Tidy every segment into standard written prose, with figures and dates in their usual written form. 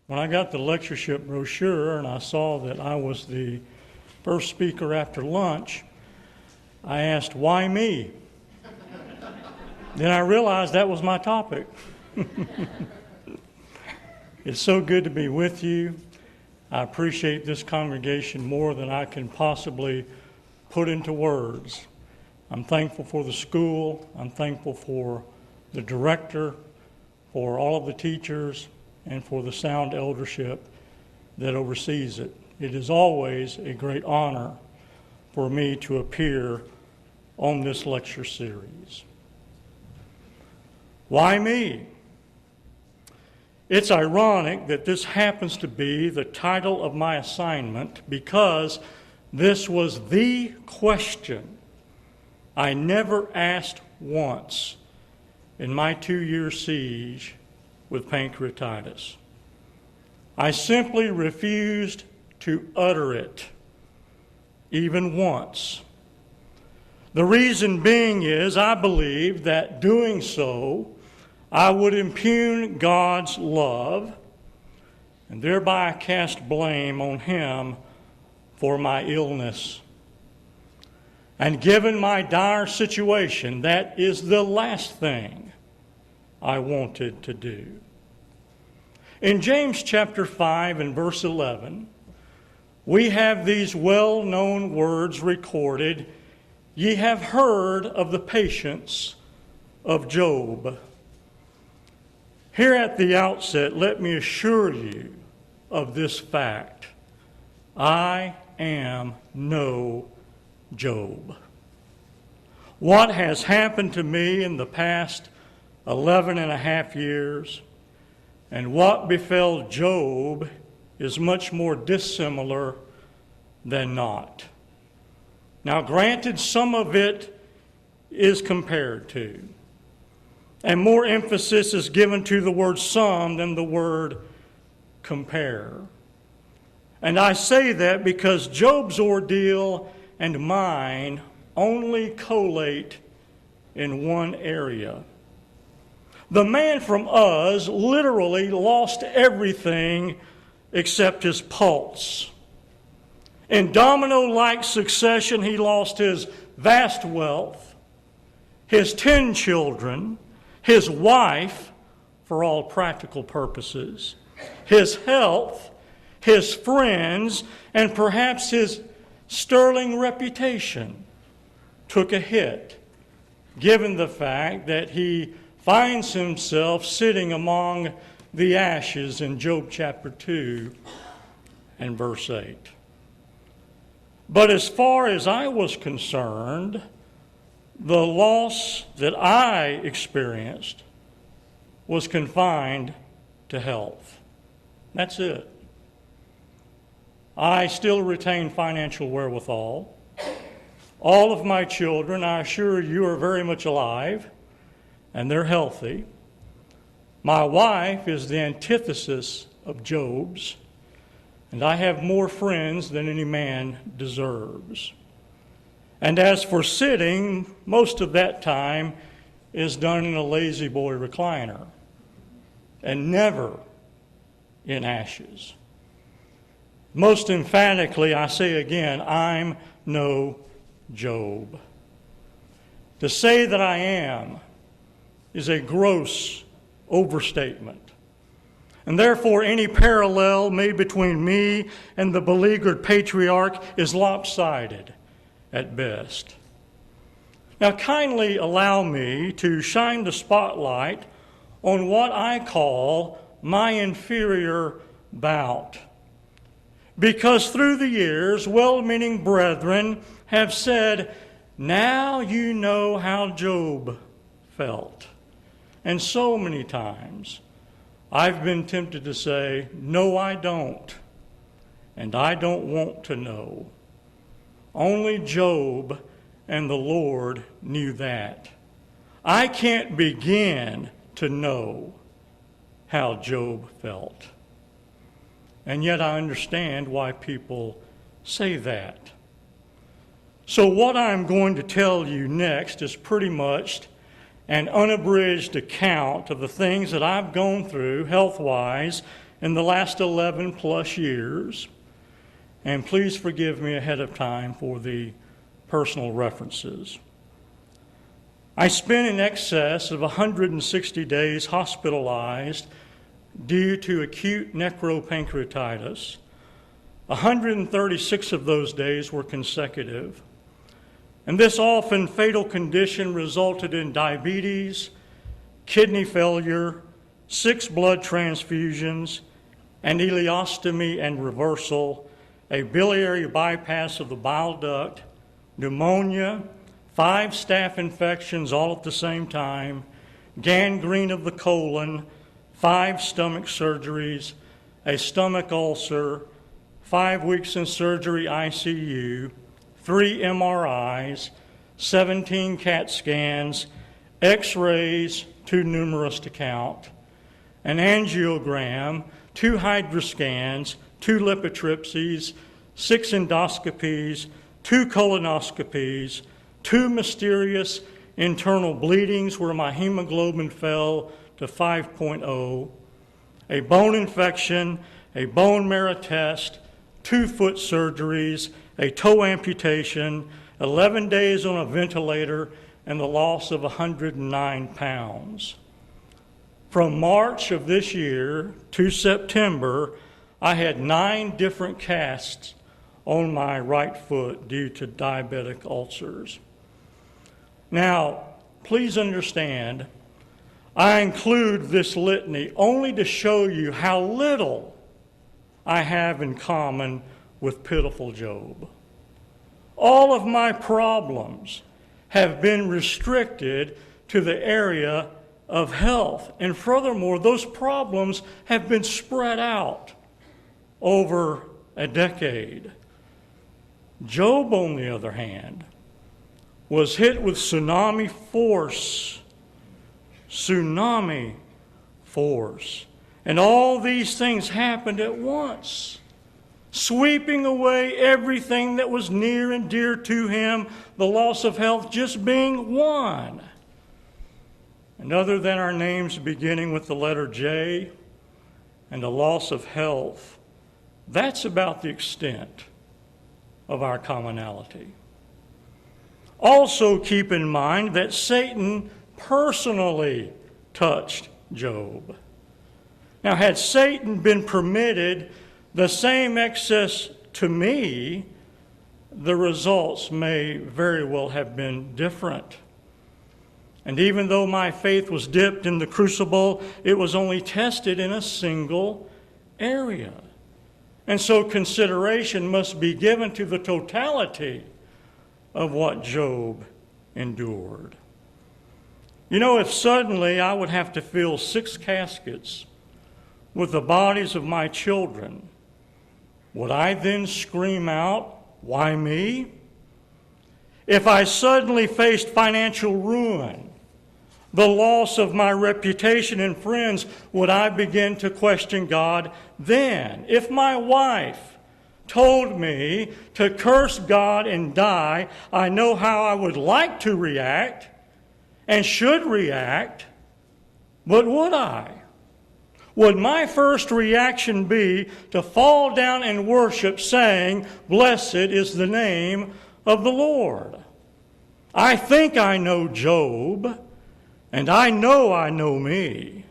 When I got the lectureship brochure and I saw that I was the first speaker after lunch, I asked, why me? Then I realized that was my topic. It's so good to be with you. I appreciate this congregation more than I can possibly put into words. I'm thankful for the school. I'm thankful for the director, for all of the teachers, and for the sound eldership that oversees it. It is always a great honor for me to appear on this lecture series. Why me? It's ironic that this happens to be the title of my assignment because this was the question I never asked once in my 2-year siege with pancreatitis. I simply refused to utter it, even once. The reason being is I believed that doing so, I would impugn God's love, and thereby cast blame on Him for my illness. And given my dire situation, that is the last thing I wanted to do. In James chapter 5 and verse 11, we have these well-known words recorded, "Ye have heard of the patience of Job." Here at the outset, let me assure you of this fact. I am no Job. What has happened to me in the past 11 and a half years and what befell Job is much more dissimilar than not. Now, granted, some of it is compared to, and more emphasis is given to the word some than the word compare. And I say that because Job's ordeal and mine only collate in one area. The man from Uz literally lost everything except his pulse. In domino-like succession, he lost his vast wealth, his 10 children, his wife, for all practical purposes, his health, his friends, and perhaps his sterling reputation took a hit, given the fact that he finds himself sitting among the ashes in Job chapter 2 and verse 8. But as far as I was concerned, the loss that I experienced was confined to health. That's it. I still retain financial wherewithal. All of my children, I assure you, are very much alive, and they're healthy. My wife is the antithesis of Job's, and I have more friends than any man deserves. And as for sitting, most of that time is done in a lazy boy recliner, and never in ashes. Most emphatically, I say again, I'm no Job. To say that I am is a gross overstatement. And therefore, any parallel made between me and the beleaguered patriarch is lopsided at best. Now, kindly allow me to shine the spotlight on what I call my inferior bout. Because through the years, well-meaning brethren have said, now you know how Job felt. And so many times, I've been tempted to say, no, I don't. And I don't want to know. Only Job and the Lord knew that. I can't begin to know how Job felt. And yet I understand why people say that. So what I'm going to tell you next is pretty much an unabridged account of the things that I've gone through health-wise in the last 11 plus years. And please forgive me ahead of time for the personal references. I spent in excess of 160 days hospitalized due to acute necropancreatitis. 136 of those days were consecutive. And this often fatal condition resulted in diabetes, kidney failure, 6 blood transfusions, an ileostomy and reversal, a biliary bypass of the bile duct, pneumonia, 5 staph infections all at the same time, gangrene of the colon, 5 stomach surgeries, a stomach ulcer, 5 weeks in surgery ICU, 3 MRIs, 17 CAT scans, X-rays, too numerous to count, an angiogram, 2 hydroscans, 2 lithotripsies, 6 endoscopies, 2 colonoscopies, 2 mysterious internal bleedings where my hemoglobin fell to 5.0, a bone infection, a bone marrow test, 2 foot surgeries, a toe amputation, 11 days on a ventilator, and the loss of 109 pounds. From March of this year to September, I had 9 different casts on my right foot due to diabetic ulcers. Now, please understand, I include this litany only to show you how little I have in common with pitiful Job. All of my problems have been restricted to the area of health. And furthermore, those problems have been spread out over a decade. Job, on the other hand, was hit with tsunami force. And all these things happened at once, sweeping away everything that was near and dear to him, the loss of health just being one. And other than our names beginning with the letter J and the loss of health, that's about the extent of our commonality. Also keep in mind that Satan personally touched Job. Now, had Satan been permitted the same access to me, the results may very well have been different. And even though my faith was dipped in the crucible, it was only tested in a single area. And so consideration must be given to the totality of what Job endured. You know, if suddenly I would have to fill 6 caskets with the bodies of my children, would I then scream out, "Why me?" If I suddenly faced financial ruin, the loss of my reputation and friends, would I begin to question God then? If my wife told me to curse God and die, I know how I would like to react and should react, but would I? Would my first reaction be to fall down and worship, saying, "Blessed is the name of the Lord"? I think I know Job, and I know me,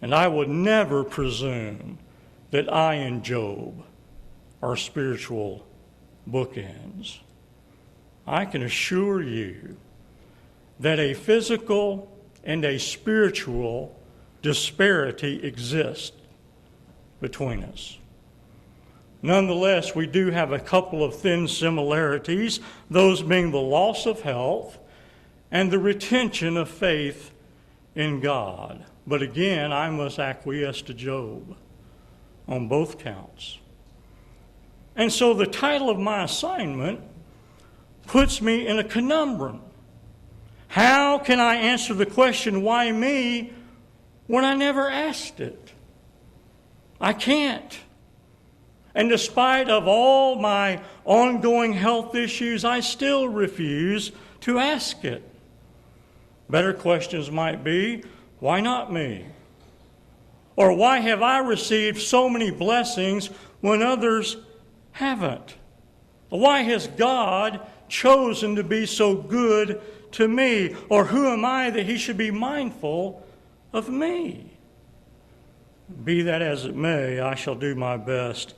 and I would never presume that I and Job are spiritual bookends. I can assure you that a physical and a spiritual disparity exists between us. Nonetheless, we do have a couple of thin similarities, those being the loss of health and the retention of faith in God. But again, I must acquiesce to Job on both counts. And so the title of my assignment puts me in a conundrum. How can I answer the question, why me, when I never asked it? I can't. And despite of all my ongoing health issues, I still refuse to ask it. Better questions might be, why not me? Or why have I received so many blessings when others haven't? Why has God chosen to be so good to me? Or who am I that he should be mindful of me? Be that as it may, I shall do my best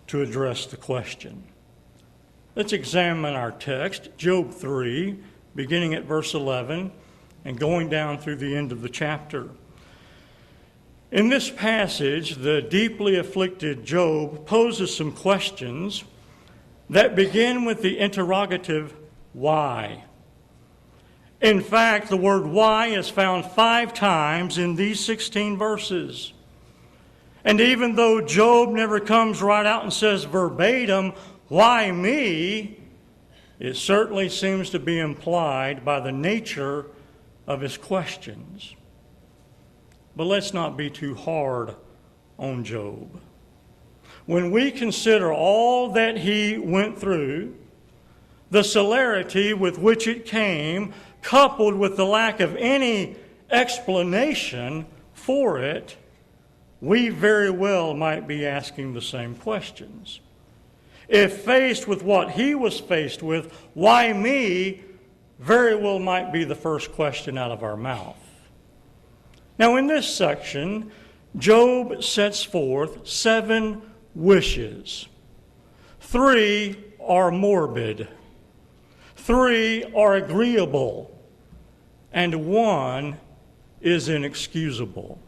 to address the question. Let's examine our text, Job 3, beginning at verse 11 and going down through the end of the chapter. In this passage, the deeply afflicted Job poses some questions that begin with the interrogative, why? In fact, the word why is found 5 times in these 16 verses. And even though Job never comes right out and says verbatim, why me? It certainly seems to be implied by the nature of his questions. But let's not be too hard on Job. When we consider all that he went through, the celerity with which it came, coupled with the lack of any explanation for it, we very well might be asking the same questions. If faced with what he was faced with, why me, very well might be the first question out of our mouth. Now, in this section, Job sets forth 7 wishes. 3 are morbid, 3 are agreeable, and 1 is inexcusable.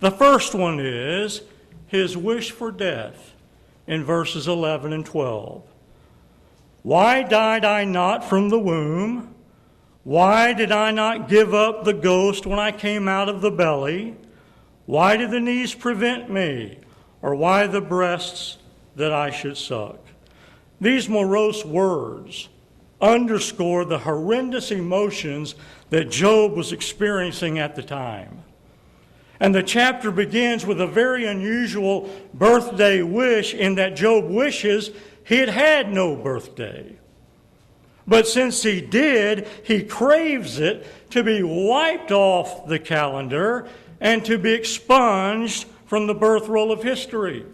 The first one is his wish for death in verses 11 and 12. Why died I not from the womb? Why did I not give up the ghost when I came out of the belly? Why did the knees prevent me? Or why the breasts that I should suck? These morose words underscore the horrendous emotions that Job was experiencing at the time. And the chapter begins with a very unusual birthday wish in that Job wishes he had had no birthday. But since he did, he craves it to be wiped off the calendar and to be expunged from the birth roll of history.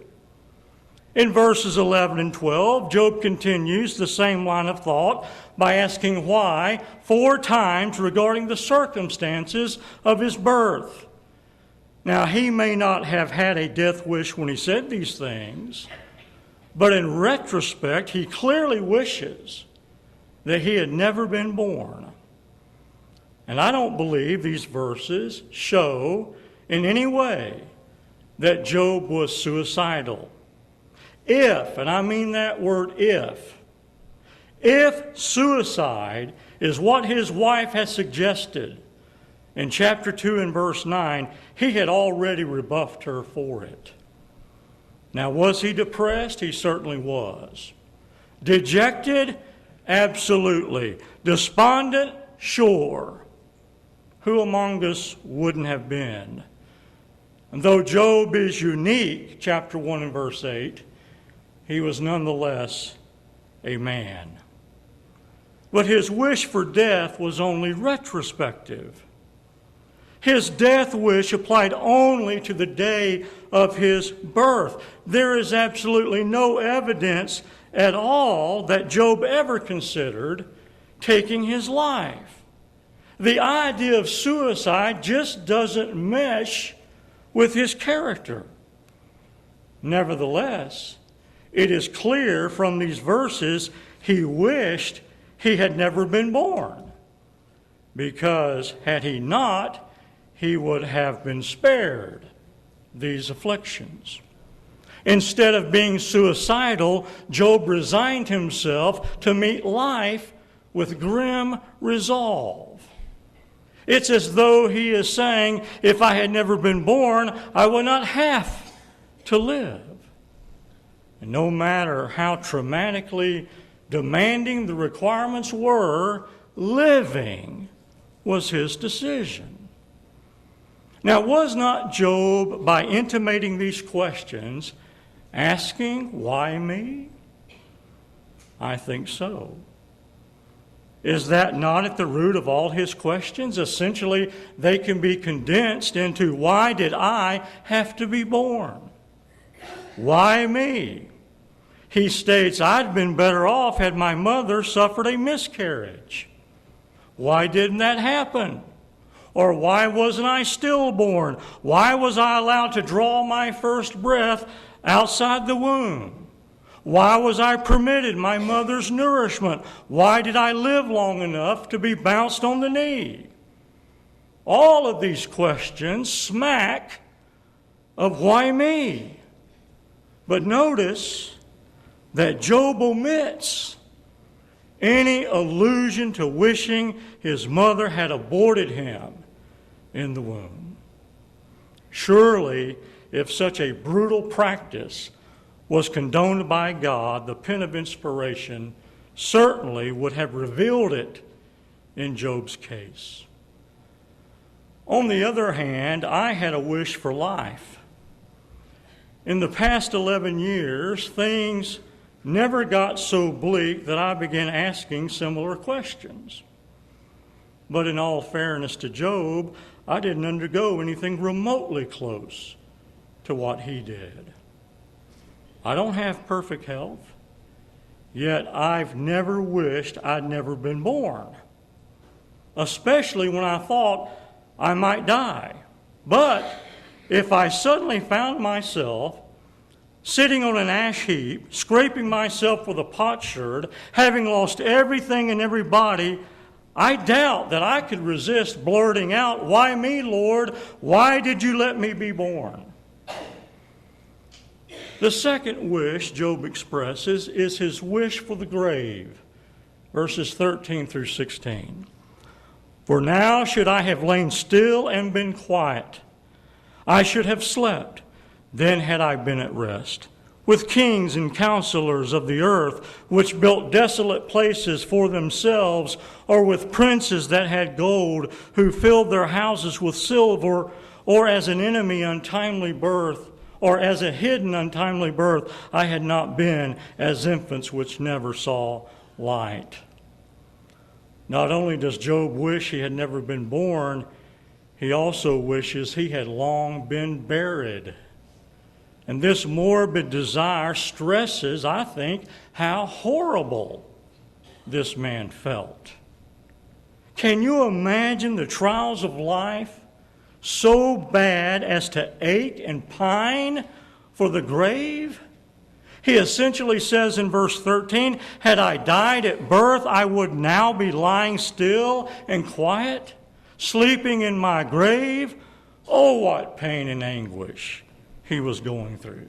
In verses 11 and 12, Job continues the same line of thought by asking why 4 times regarding the circumstances of his birth. Now, he may not have had a death wish when he said these things, but in retrospect, he clearly wishes that he had never been born. And I don't believe these verses show in any way that Job was suicidal. If, and I mean that word if suicide is what his wife has suggested in chapter 2 and verse 9, he had already rebuffed her for it. Now, was he depressed? He certainly was. Dejected? Absolutely. Despondent? Sure. Who among us wouldn't have been? And though Job is unique, chapter 1 and verse 8, he was nonetheless a man. But his wish for death was only retrospective. His death wish applied only to the day of his birth. There is absolutely no evidence at all that Job ever considered taking his life. The idea of suicide just doesn't mesh with his character. Nevertheless, it is clear from these verses he wished he had never been born, because had he not, he would have been spared these afflictions. Instead of being suicidal, Job resigned himself to meet life with grim resolve. It's as though he is saying, if I had never been born, I would not have to live. And no matter how traumatically demanding the requirements were, living was his decision. Now, was not Job, by intimating these questions, asking, why me? I think so. Is that not at the root of all his questions? Essentially, they can be condensed into, why did I have to be born? Why me? He states, I'd been better off had my mother suffered a miscarriage. Why didn't that happen? Or why wasn't I stillborn? Why was I allowed to draw my first breath outside the womb? Why was I permitted my mother's nourishment? Why did I live long enough to be bounced on the knee? All of these questions smack of why me. But notice that Job omits any allusion to wishing his mother had aborted him in the womb. Surely, if such a brutal practice was condoned by God, the pen of inspiration certainly would have revealed it in Job's case. On the other hand, I had a wish for life. In the past 11 years, things never got so bleak that I began asking similar questions. But in all fairness to Job, I didn't undergo anything remotely close to what he did. I don't have perfect health, yet I've never wished I'd never been born, especially when I thought I might die. But if I suddenly found myself sitting on an ash heap, scraping myself with a potsherd, having lost everything and everybody, I doubt that I could resist blurting out, why me, Lord? Why did you let me be born? The second wish Job expresses is his wish for the grave, verses 13 through 16. For now should I have lain still and been quiet. I should have slept, then had I been at rest. With kings and counselors of the earth, which built desolate places for themselves, or with princes that had gold, who filled their houses with silver, or as an enemy untimely birth, or as a hidden untimely birth, I had not been as infants which never saw light. Not only does Job wish he had never been born, he also wishes he had long been buried. And this morbid desire stresses, I think, how horrible this man felt. Can you imagine the trials of life so bad as to ache and pine for the grave? He essentially says in verse 13, had I died at birth, I would now be lying still and quiet, sleeping in my grave. Oh, what pain and anguish he was going through.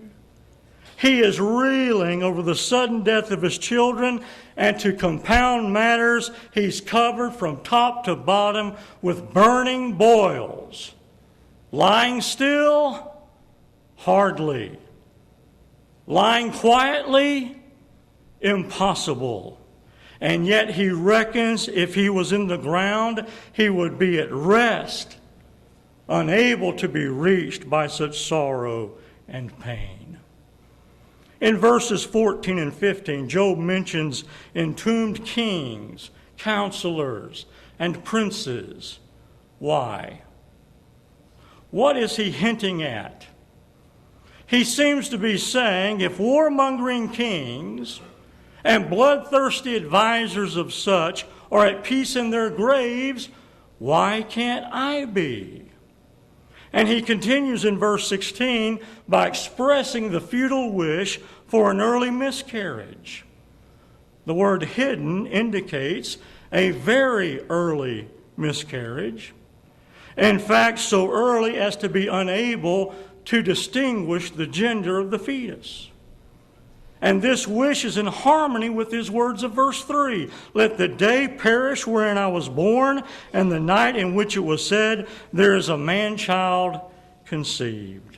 He is reeling over the sudden death of his children, and to compound matters, he's covered from top to bottom with burning boils. Lying still? Hardly. Lying quietly? Impossible. And yet he reckons if he was in the ground, he would be at rest, unable to be reached by such sorrow and pain. In verses 14 and 15, Job mentions entombed kings, counselors, and princes. Why? What is he hinting at? He seems to be saying if warmongering kings and bloodthirsty advisors of such are at peace in their graves, why can't I be? And he continues in verse 16 by expressing the futile wish for an early miscarriage. The word hidden indicates a very early miscarriage. In fact, so early as to be unable to distinguish the gender of the fetus. And this wish is in harmony with his words of verse 3. Let the day perish wherein I was born, and the night in which it was said, there is a man-child conceived.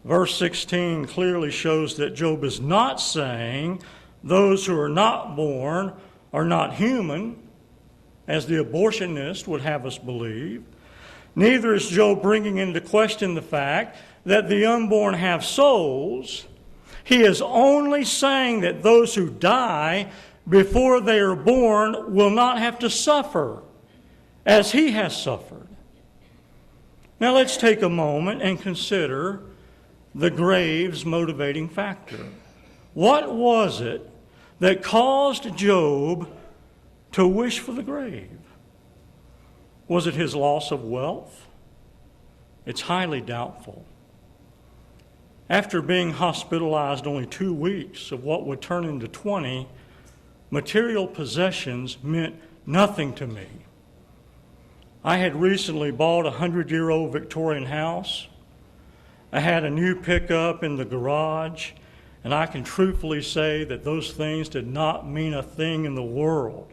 Verse 16 clearly shows that Job is not saying those who are not born are not human, as the abortionist would have us believe. Neither is Job bringing into question the fact that the unborn have souls. He is only saying that those who die before they are born will not have to suffer as he has suffered. Now let's take a moment and consider the grave's motivating factor. What was it that caused Job to wish for the grave? Was it his loss of wealth? It's highly doubtful. After being hospitalized only 2 weeks of what would turn into 20, material possessions meant nothing to me. I had recently bought a 100-year-old Victorian house. I had a new pickup in the garage, and I can truthfully say that those things did not mean a thing in the world.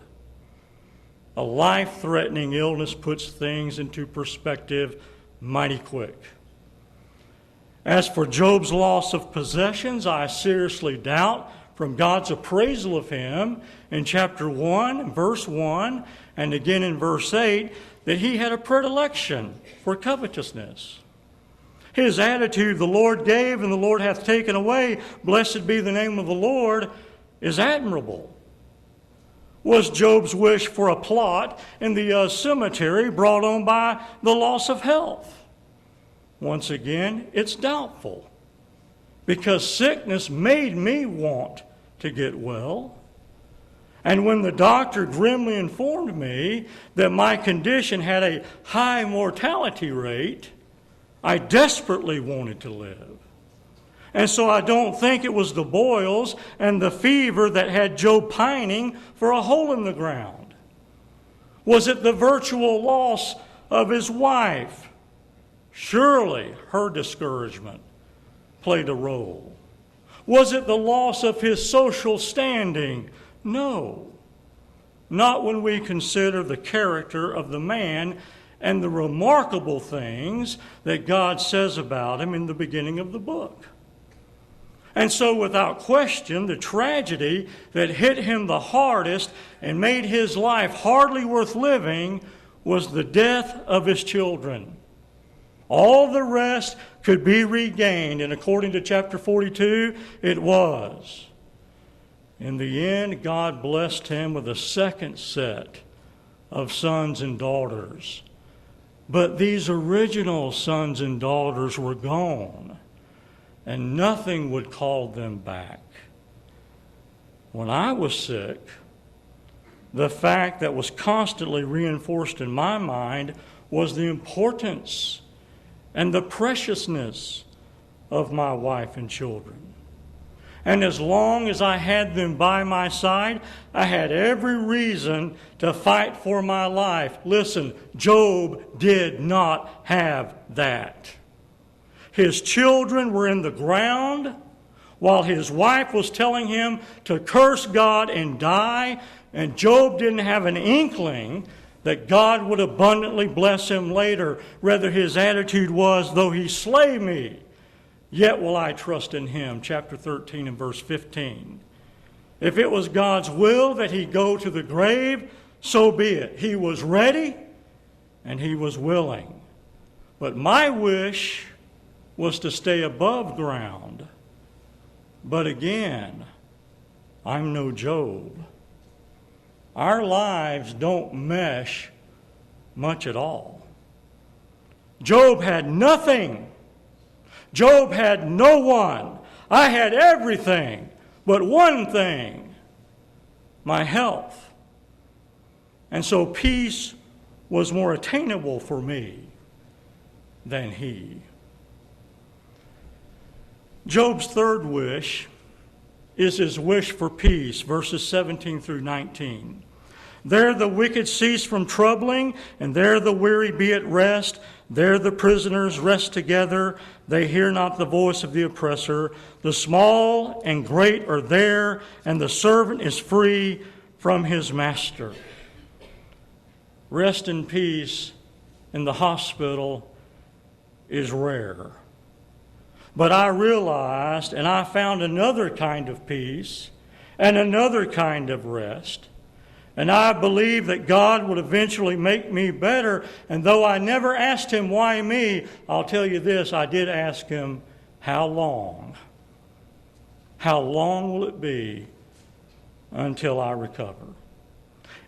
A life-threatening illness puts things into perspective mighty quick. As for Job's loss of possessions, I seriously doubt from God's appraisal of him in chapter 1, verse 1, and again in verse 8, that he had a predilection for covetousness. His attitude, the Lord gave and the Lord hath taken away, blessed be the name of the Lord, is admirable. Was Job's wish for a plot in the cemetery brought on by the loss of health? Once again, it's doubtful, because sickness made me want to get well. And when the doctor grimly informed me that my condition had a high mortality rate, I desperately wanted to live. And so I don't think it was the boils and the fever that had Job pining for a hole in the ground. Was it the virtual loss of his wife? Surely her discouragement played a role. Was it the loss of his social standing? No. Not when we consider the character of the man and the remarkable things that God says about him in the beginning of the book. And so, without question, the tragedy that hit him the hardest and made his life hardly worth living was the death of his children. All the rest could be regained, and according to chapter 42, it was. In the end, God blessed him with a second set of sons and daughters. But these original sons and daughters were gone, and nothing would call them back. When I was sick, the fact that was constantly reinforced in my mind was the importance and the preciousness of my wife and children. And as long as I had them by my side, I had every reason to fight for my life. Listen, Job did not have that. His children were in the ground while his wife was telling him to curse God and die, and Job didn't have an inkling that God would abundantly bless him later. Rather, his attitude was, though he slay me, yet will I trust in him. Chapter 13 and verse 15. If it was God's will that he go to the grave, so be it. He was ready and he was willing. But my wish was to stay above ground. But again, I'm no Job. Our lives don't mesh much at all. Job had nothing. Job had no one. I had everything but one thing, my health. And so peace was more attainable for me than he. Job's third wish is his wish for peace, verses 17 through 19. There the wicked cease from troubling, and there the weary be at rest. There the prisoners rest together. They hear not the voice of the oppressor. The small and great are there, and the servant is free from his master. Rest in peace in the hospital is rare. But I realized, and I found another kind of peace and another kind of rest. And I believe that God would eventually make me better. And though I never asked him, why me? I'll tell you this, I did ask him, how long? How long will it be until I recover.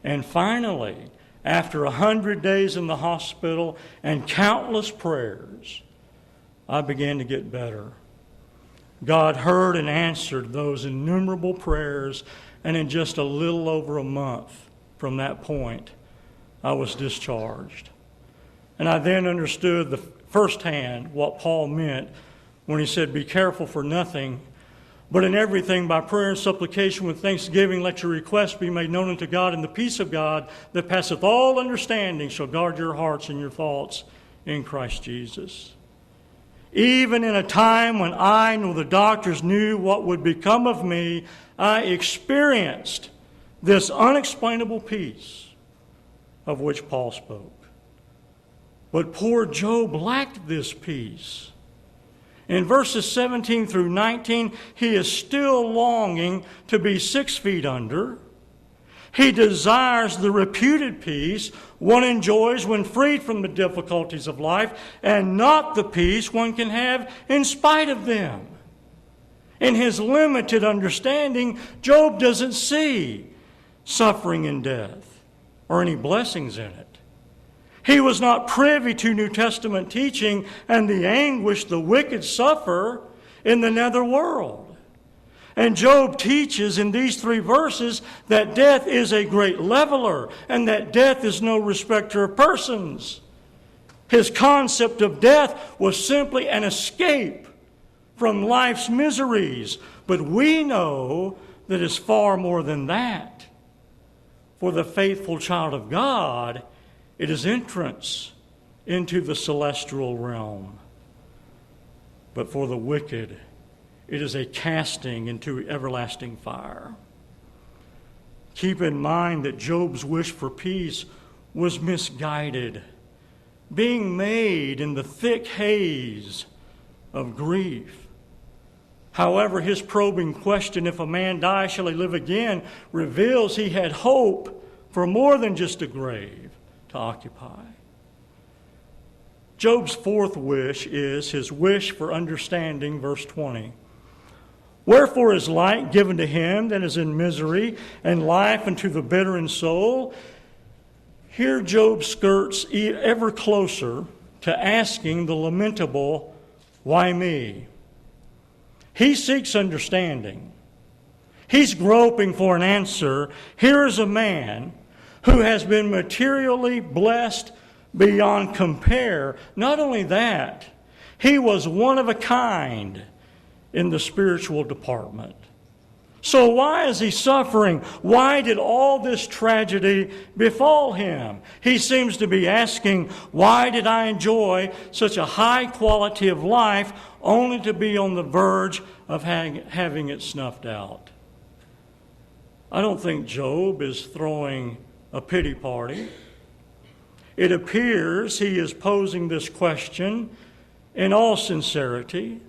And finally, after 100 days in the hospital and countless prayers, I began to get better. God heard and answered those innumerable prayers, and in just a little over a month from that point, I was discharged. And I then understood firsthand what Paul meant when he said, "Be careful for nothing, but in everything by prayer and supplication with thanksgiving let your requests be made known unto God, and the peace of God that passeth all understanding shall guard your hearts and your thoughts in Christ Jesus." Even in a time when I nor the doctors knew what would become of me, I experienced this unexplainable peace of which Paul spoke. But poor Job lacked this peace. In verses 17 through 19, he is still longing to be 6 feet under. He desires the reputed peace one enjoys when freed from the difficulties of life, and not the peace one can have in spite of them. In his limited understanding, Job doesn't see suffering and death or any blessings in it. He was not privy to New Testament teaching and the anguish the wicked suffer in the netherworld. And Job teaches in these 3 verses that death is a great leveler and that death is no respecter of persons. His concept of death was simply an escape from life's miseries. But we know that it's far more than that. For the faithful child of God, it is entrance into the celestial realm. But for the wicked, it is a casting into everlasting fire. Keep in mind that Job's wish for peace was misguided, being made in the thick haze of grief. However, his probing question, "If a man die, shall he live again?" reveals he had hope for more than just a grave to occupy. Job's 4th wish is his wish for understanding, verse 20. "Wherefore is light given to him that is in misery, and life unto the bitter in soul?" Here Job skirts ever closer to asking the lamentable, "Why me?" He seeks understanding. He's groping for an answer. Here is a man who has been materially blessed beyond compare. Not only that, he was one of a kind in the spiritual department. So why is he suffering? Why did all this tragedy befall him? He seems to be asking, why did I enjoy such a high quality of life only to be on the verge of having it snuffed out? I don't think Job is throwing a pity party. It appears he is posing this question in all sincerity.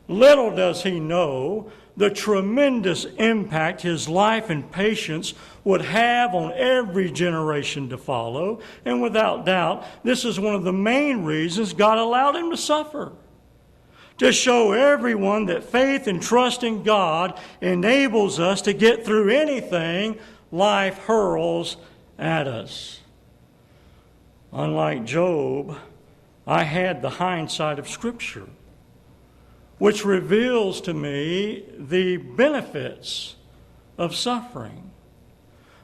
Little does he know the tremendous impact his life and patience would have on every generation to follow. And without doubt, this is one of the main reasons God allowed him to suffer. To show everyone that faith and trust in God enables us to get through anything life hurls at us. Unlike Job, I had the hindsight of Scripture, which reveals to me the benefits of suffering.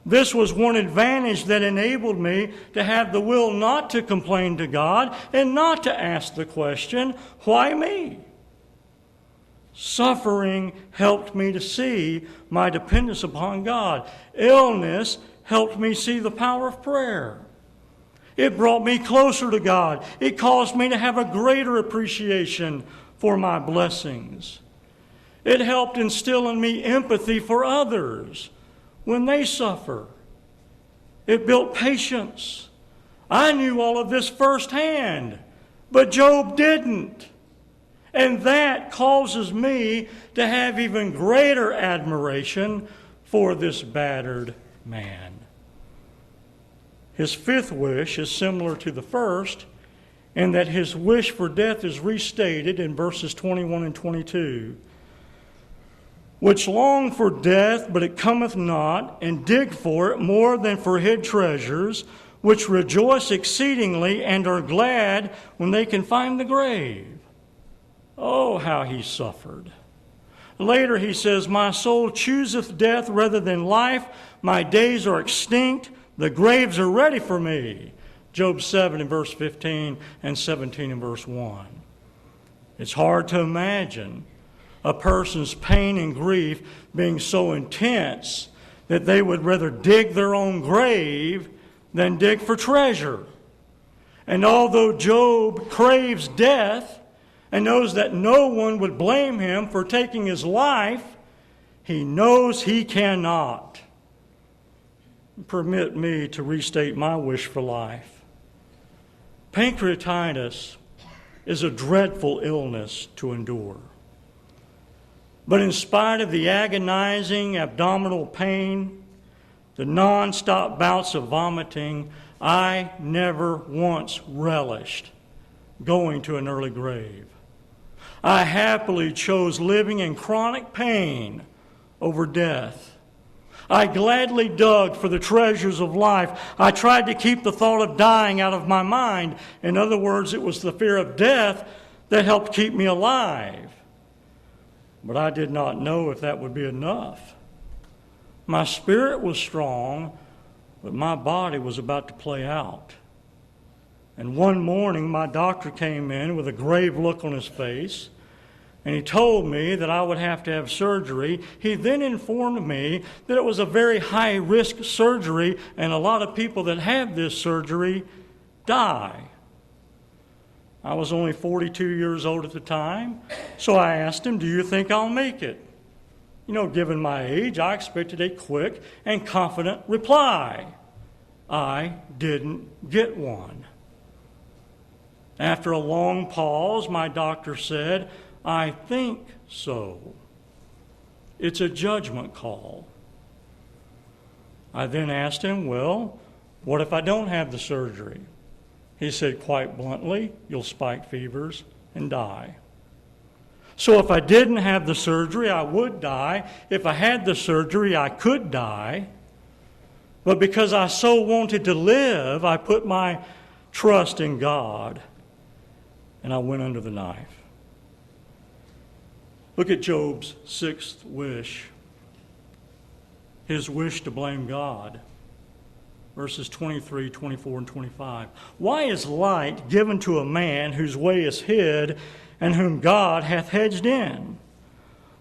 This was one advantage that enabled me to have the will not to complain to God and not to ask the question, why me? Suffering helped me to see my dependence upon God. Illness helped me see the power of prayer. It brought me closer to God. It caused me to have a greater appreciation for my blessings. It helped instill in me empathy for others when they suffer. It built patience. I knew all of this firsthand, but Job didn't. And that causes me to have even greater admiration for this battered man. His 5th wish is similar to the first, in that his wish for death is restated in verses 21 and 22. which long for death, but it cometh not, and dig for it more than for hid treasures, which rejoice exceedingly and are glad when they can find the grave. Oh, how he suffered. Later he says, my soul chooseth death rather than life. My days are extinct. The graves are ready for me. Job 7 in verse 15 and 17 in verse 1. It's hard to imagine a person's pain and grief being so intense that they would rather dig their own grave than dig for treasure. And although Job craves death and knows that no one would blame him for taking his life, he knows he cannot. Permit me to restate my wish for life. Pancreatitis is a dreadful illness to endure. But in spite of the agonizing abdominal pain, the non-stop bouts of vomiting, I never once relished going to an early grave. I happily chose living in chronic pain over death. I gladly dug for the treasures of life. I tried to keep the thought of dying out of my mind. In other words, it was the fear of death that helped keep me alive. But I did not know if that would be enough. My spirit was strong, but my body was about to play out. And one morning, my doctor came in with a grave look on his face, and he told me that I would have to have surgery. He then informed me that it was a very high-risk surgery, and a lot of people that have this surgery die. I was only 42 years old at the time, so I asked him, do you think I'll make it? You know, given my age, I expected a quick and confident reply. I didn't get one. After a long pause, my doctor said, I think so. It's a judgment call. I then asked him, well, what if I don't have the surgery? He said quite bluntly, you'll spike fevers and die. So if I didn't have the surgery, I would die. If I had the surgery, I could die. But because I so wanted to live, I put my trust in God, and I went under the knife. Look at Job's sixth wish, his wish to blame God. Verses 23, 24, and 25. Why is light given to a man whose way is hid, and whom God hath hedged in?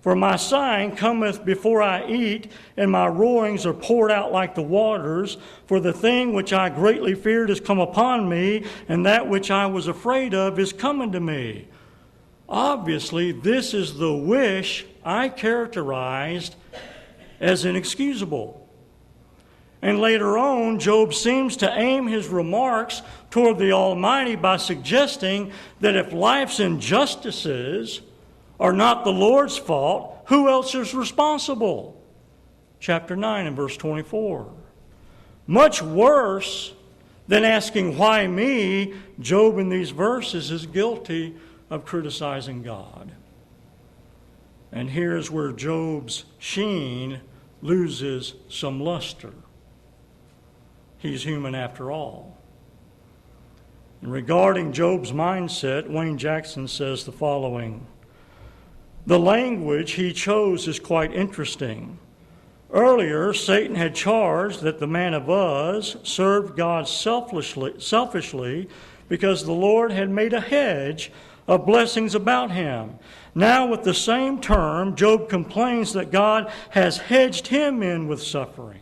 For my sighing cometh before I eat, and my roarings are poured out like the waters. For the thing which I greatly feared is come upon me, and that which I was afraid of is coming to me. Obviously, this is the wish I characterized as inexcusable. And later on, Job seems to aim his remarks toward the Almighty by suggesting that if life's injustices are not the Lord's fault, who else is responsible? Chapter 9 and verse 24. Much worse than asking, why me, Job in these verses is guilty of criticizing God. And here's where Job's sheen loses some luster. He's human after all. And regarding Job's mindset, Wayne Jackson says the following. The language he chose is quite interesting. Earlier, Satan had charged that the man of Uz served God selfishly because the Lord had made a hedge of blessings about him. Now, with the same term, Job complains that God has hedged him in with suffering.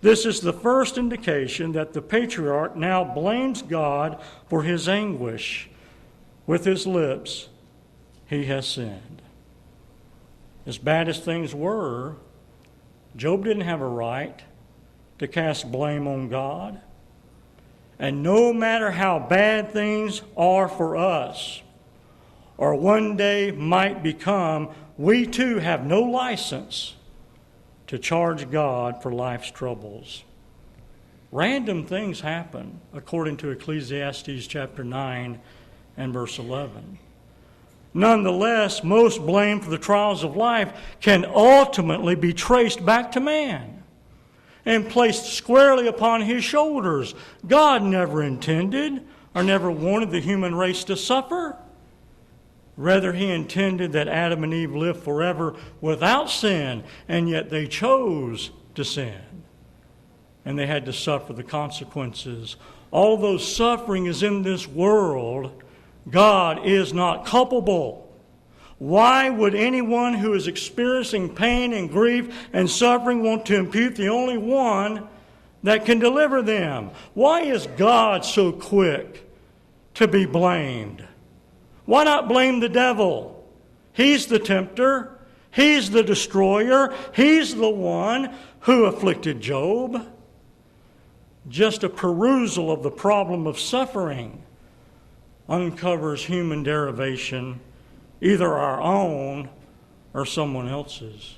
This is the first indication that the patriarch now blames God for his anguish. With his lips, he has sinned. As bad as things were, Job didn't have a right to cast blame on God. And no matter how bad things are for us, or one day might become, we too have no license to charge God for life's troubles. Random things happen, according to Ecclesiastes chapter 9 and verse 11. Nonetheless, most blame for the trials of life can ultimately be traced back to man and placed squarely upon his shoulders. God never intended or never wanted the human race to suffer. Rather, he intended that Adam and Eve live forever without sin, and yet they chose to sin. And they had to suffer the consequences. Although suffering is in this world, God is not culpable. Why would anyone who is experiencing pain and grief and suffering want to impute the only one that can deliver them? Why is God so quick to be blamed? Why not blame the devil? He's the tempter. He's the destroyer. He's the one who afflicted Job. Just a perusal of the problem of suffering uncovers human derivation, either our own or someone else's.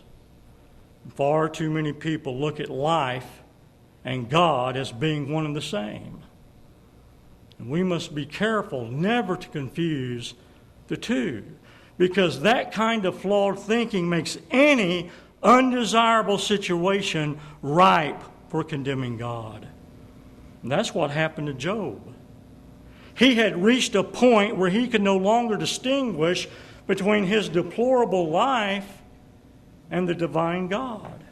Far too many people look at life and God as being one and the same. And we must be careful never to confuse the two, because that kind of flawed thinking makes any undesirable situation ripe for condemning God. And that's what happened to Job. He had reached a point where he could no longer distinguish between his deplorable life and the divine God.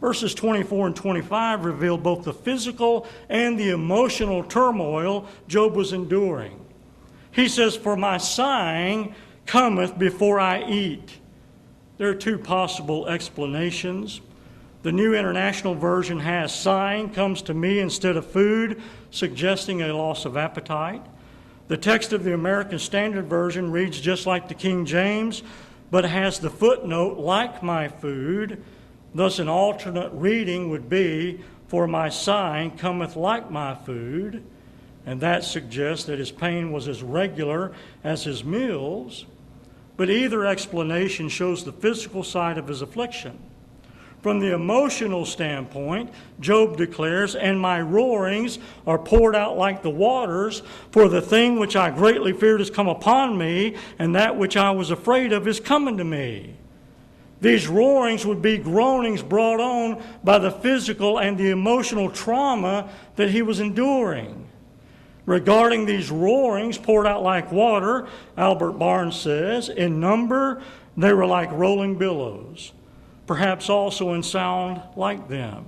Verses 24 and 25 reveal both the physical and the emotional turmoil Job was enduring. He says, "For my sighing cometh before I eat." There are two possible explanations. The New International Version has "sighing comes to me instead of food," suggesting a loss of appetite. The text of the American Standard Version reads just like the King James, but has the footnote, "like my food." Thus, an alternate reading would be, "For my sighing cometh like my food," and that suggests that his pain was as regular as his meals. But either explanation shows the physical side of his affliction. From the emotional standpoint, Job declares, "And my roarings are poured out like the waters, for the thing which I greatly feared has come upon me, and that which I was afraid of is coming to me." These roarings would be groanings brought on by the physical and the emotional trauma that he was enduring. Regarding these roarings poured out like water, Albert Barnes says, in number, they were like rolling billows, perhaps also in sound like them.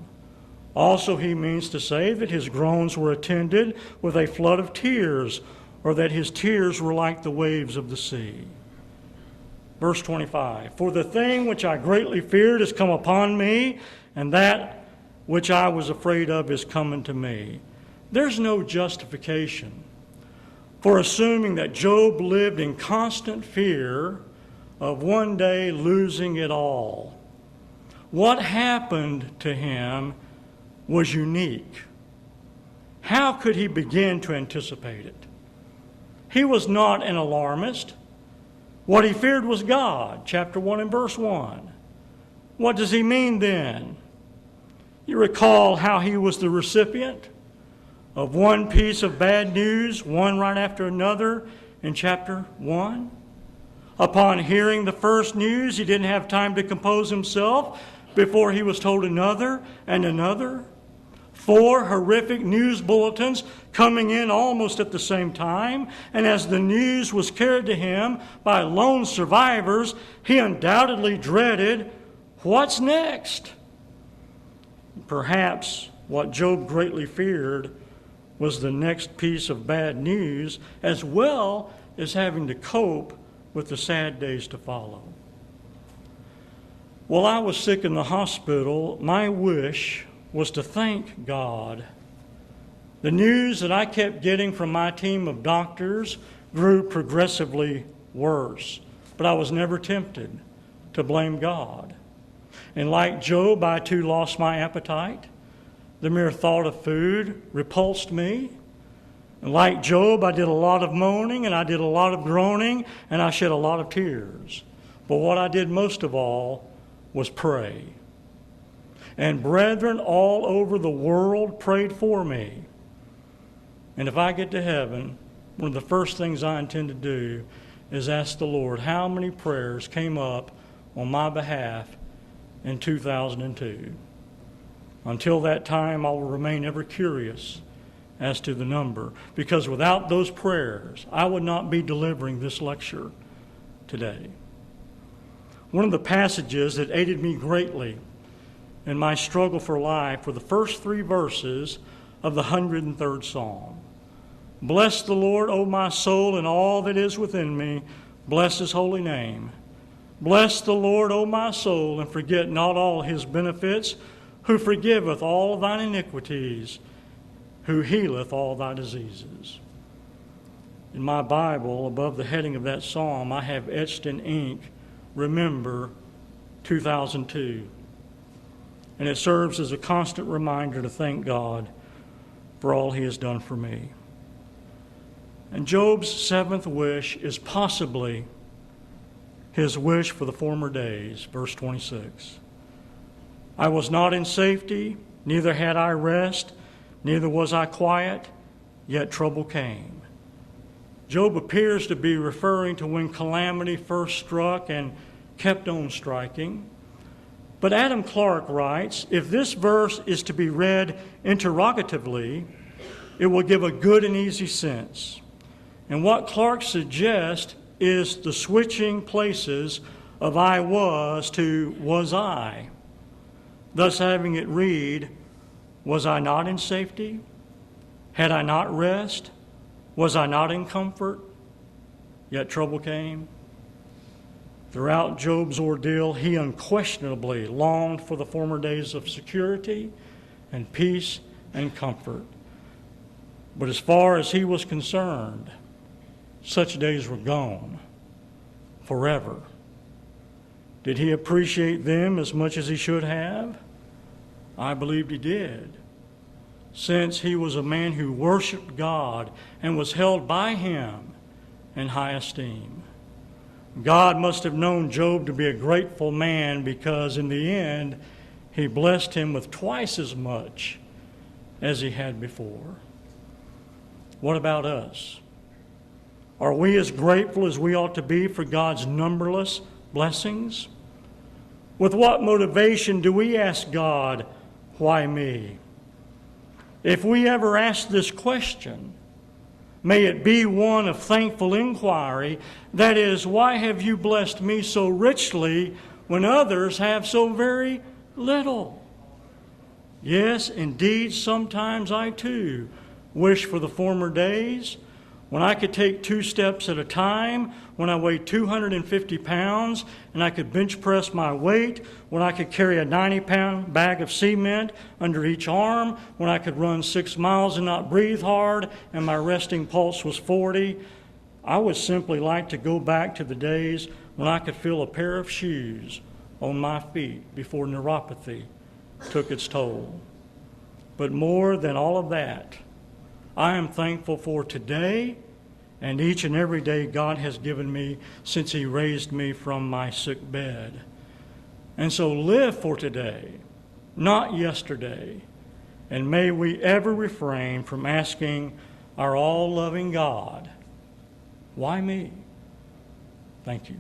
Also, he means to say that his groans were attended with a flood of tears, or that his tears were like the waves of the sea. Verse 25, "For the thing which I greatly feared has come upon me, and that which I was afraid of is coming to me." There's no justification for assuming that Job lived in constant fear of one day losing it all. What happened to him was unique. How could he begin to anticipate it? He was not an alarmist. What he feared was God, chapter 1 and verse 1. What does he mean then? You recall how he was the recipient of one piece of bad news, one right after another, in chapter 1. Upon hearing the first news, he didn't have time to compose himself before he was told another and another. 4 horrific news bulletins coming in almost at the same time, and as the news was carried to him by lone survivors, he undoubtedly dreaded, what's next? Perhaps what Job greatly feared was the next piece of bad news, as well as having to cope with the sad days to follow. While I was sick in the hospital, my wish was to thank God. The news that I kept getting from my team of doctors grew progressively worse, but I was never tempted to blame God. And like Job, I too lost my appetite. The mere thought of food repulsed me. And like Job, I did a lot of moaning and I did a lot of groaning and I shed a lot of tears. But what I did most of all was pray. And brethren all over the world prayed for me. And if I get to heaven, one of the first things I intend to do is ask the Lord how many prayers came up on my behalf in 2002. Until that time, I will remain ever curious as to the number, because without those prayers, I would not be delivering this lecture today. One of the passages that aided me greatly in my struggle for life were the first 3 verses of the 103rd Psalm. Bless the Lord, O my soul, and all that is within me. Bless his holy name. Bless the Lord, O my soul, and forget not all his benefits, who forgiveth all thine iniquities, who healeth all thy diseases. In my Bible, above the heading of that psalm, I have etched in ink, Remember 2002. And it serves as a constant reminder to thank God for all he has done for me. And Job's 7th wish is possibly his wish for the former days, verse 26. I was not in safety, neither had I rest, neither was I quiet, yet trouble came. Job appears to be referring to when calamity first struck and kept on striking. But Adam Clarke writes, if this verse is to be read interrogatively, it will give a good and easy sense. And what Clarke suggests is the switching places of I was to was I. Thus having it read, was I not in safety? Had I not rest? Was I not in comfort? Yet trouble came. Throughout Job's ordeal, he unquestionably longed for the former days of security and peace and comfort. But as far as he was concerned, such days were gone forever. Did he appreciate them as much as he should have? I believed he did, since he was a man who worshiped God and was held by him in high esteem. God must have known Job to be a grateful man, because in the end, he blessed him with twice as much as he had before. What about us? Are we as grateful as we ought to be for God's numberless blessings? With what motivation do we ask God, why me? If we ever ask this question, may it be one of thankful inquiry. That is, why have you blessed me so richly when others have so very little? Yes, indeed, sometimes I too wish for the former days when I could take 2 steps at a time, when I weighed 250 pounds and I could bench press my weight, when I could carry a 90-pound bag of cement under each arm, when I could run 6 miles and not breathe hard and my resting pulse was 40. I would simply like to go back to the days when I could feel a pair of shoes on my feet before neuropathy took its toll. But more than all of that, I am thankful for today and each and every day God has given me since he raised me from my sick bed. And so live for today, not yesterday. And may we ever refrain from asking our all-loving God, why me? Thank you.